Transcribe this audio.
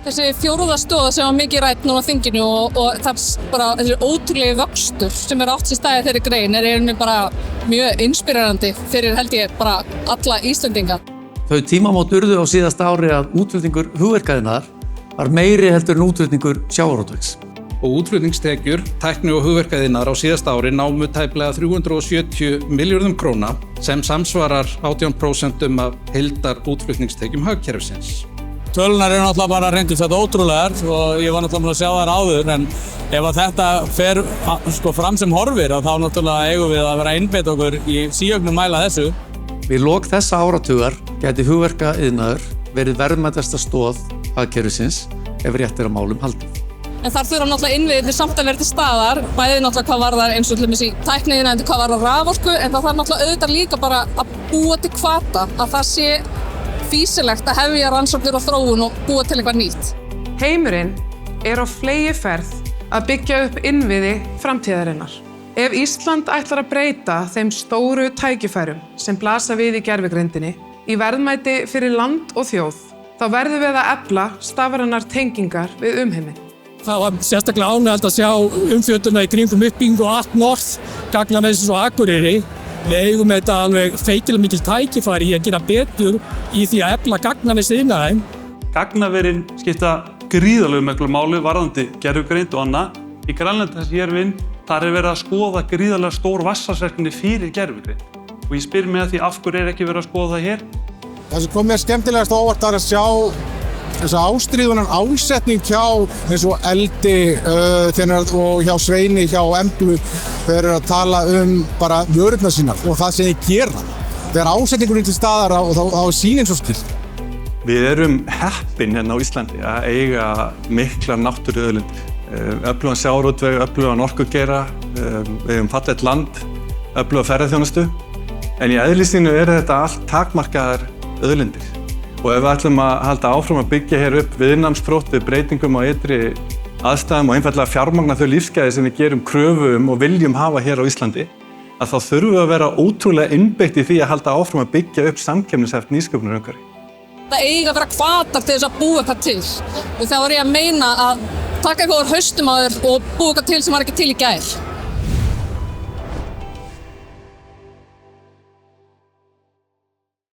Þessi fjórða stoð sem var mikið rædd núna á þinginu og það bara þessi ótrúlegi vöxtur sem átt sér stað í þeirri grein er bara mjög inspírerandi fyrir held ég bara alla Íslendinga. Þau tímamót urðu á síðasta ári að útflutningur hugverkaiðnaðar var meiri heldur en útflutningur sjávarútvegs. Og útflutningstekjur, tækni og hugverkaiðnaðar á síðasta ári námu tæplega 370 milljörðum króna sem samsvarar 18% af heildar útflutningstekjum hagkerfisins. Tölunar eru náttúrulega bara reyndist þetta ótrúlegar og ég var náttúrulega að sjá þær áður en ef að þetta fer fram sem horfir þá náttúrulega eigum við að vera að einbeita okkur í síauknum mæla þessu. Við lok þessa áratugar gæti hugverkaiðnaður verið verðmætasta stoð hagkerfisins ef rétt er að málum haldið. En þar þurfa náttúrulega innviðirnir samt að vera til staðar, bæði náttúrulega hvað varðar eins og til dæmis í tækniiðnaði hvað varðar raforku, en það þarf náttúrulega auðvitað líka bara að búa til hvata, að það sé fýsilegt að hefja rannsóknir og þróun og búa til eitthvað nýtt. Heimurinn er á fleygiferð að byggja upp innviði framtíðarinnar. Ef Ísland ætlar að breyta þeim stóru tækifærum sem blasa við í gervigreindinni í verðmæti fyrir land og þjóð, þá verðum við að efla stafrænar tengingar við umheiminn. Það var sérstaklega ánægjulegt að sjá umfjöllunina í kringum uppbyggingu og allt norð, Gagnavesis og Akureyri. Við eigum þetta alveg feikilega mikil tækifæri í að gera betur í því að efla gagnavesiðnaðinn. Gagnaverin skipta gríðarlegu miklu máli varðandi gervigreind og annað. Í Grænlandi þar sem ég er vinn, þar er verið að skoða gríðarlega stór vatnsaflsverkefni fyrir gervigreind. Og ég spyr mig að því af hverju er ekki verið að skoða það hér. Það sem kom mér skemmtilegast á óvart að sjá þessa ástríðunan ásetning hjá eins og Eldi og hjá Sveini, hjá Emblu þeir eru að tala bara vörurnar sínar og það sem þeir gera. Þegar ásetningurinn til staðar þá er sýnin svo skýrt. Við erum heppin hérna á Íslandi að eiga miklar náttúruauðlindir. Öflugan sjávarútveg, öflugan orkugeira, við eigum fallegt land, öfluga ferðaþjónustu. En í eðli sínu eru þetta allt takmarkaðar auðlindir. Og ef við ætlum að halda áfram að byggja hér upp viðnámsþrótt við breytingum á ytri aðstæðum og einfaldlega fjármagna þau lífsgæði sem við gerum kröfu og viljum hafa hér á Íslandi, að þá þurfum við að vera ótrúlega innbeitt í því að halda áfram að byggja upp samkeppnishæft nýsköpunarumhverfi. Það eiga að vera hvatar til þess að búa eitthvað til. Og þá er ég að meina að taka eitthvað úr haustum á þér og búa eitthvað til sem var ekki til í gær.